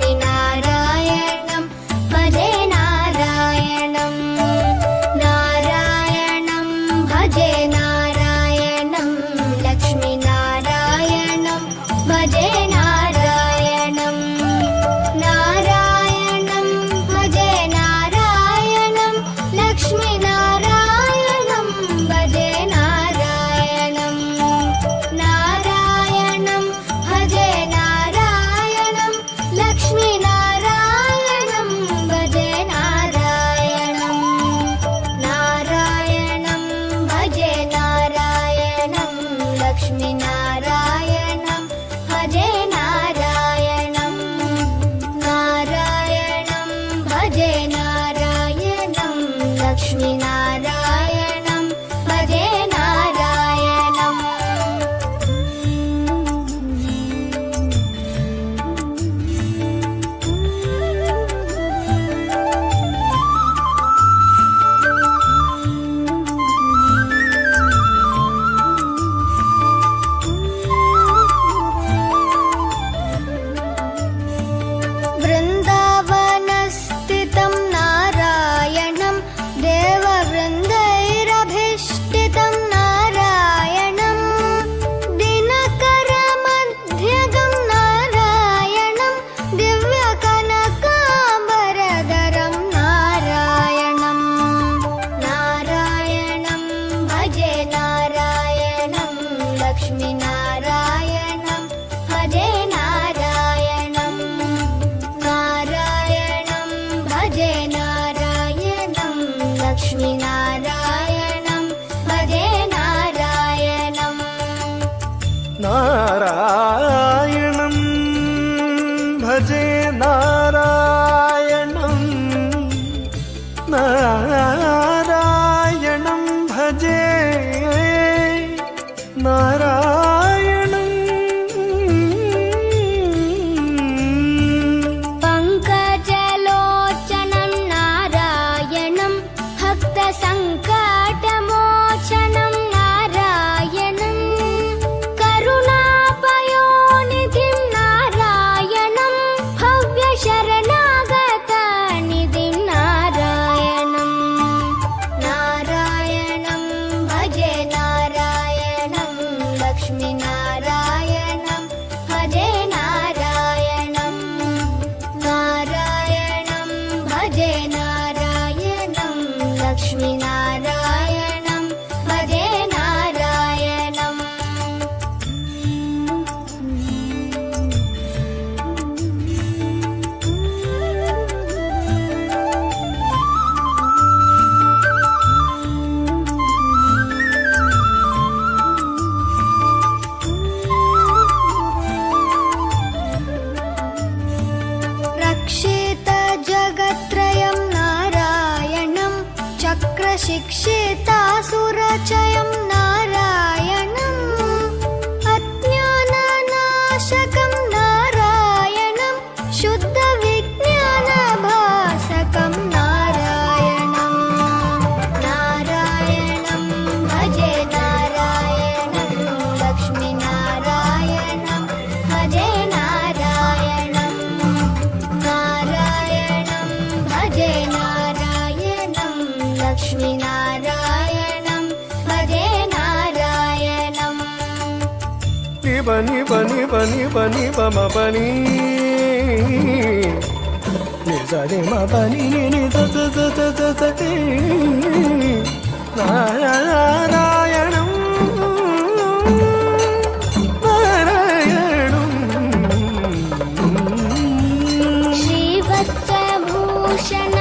लक्ष्मीनारायणं भजे नारायणं नारायणं भजे नारायणं लक्ष्मीनारायणं भजे नारायणं नारायणं भजे नारायणं लक्ष्मीनारायणं भजे नारायणं नारायणं भजे नारायणं लक्ष्मीनारायणं भजे नारायणं नारायणं भजे नारायणं लक्ष्मीनारायणं भजे नारायणं नारायणं भजे नारायणं लक्ष्मीनारायणं भजे नारायणं वृन्दावनस्थितं नारायणं देववृन्दैरभीष्टितं नारायणं दिनकरमध्यगं नारायणं दिव्यकनकाम्बरधरं नारायणं नारायणं भजे नारायणं लक्ष्मीनारायणं भजे नारायणं नारायणं भजे नारायणं लक्ष्मीनारायणं भजे नारायणं नारायणं भजे नारायणं नारायणं भजे नारायणं पङ्कजलोचनं नारायणं भक्तसङ्कटमोचनं नारायणं करुणापयोनिधिं नारायणं भव्यशरणागतनिधिं नारायणं नारायणं भजे नारायणं लक्ष्मीनारायणं भजे नारायणं नारायणं भजे नारायणं लक्ष्मीनारायणं भजे नारायणं रक्षितजगत्त्रयं नारायणं चक्रशिक्षितासुरचयं नारायणम् अज्ञाननाशकं नारायणं शुद्धविज्ञानभासकं नारायणं नारायणं भजे नारायणं लक्ष्मीनारायणं भजे नारायणं नारायणं भजे नारायणं लक्ष्मीनारायणं भजे नारायणं बनी बनी बनी बनी बम बनी निजनि म बनी नि the the the the the the दी नारायणं नारायणं श्रीवत्सभूषण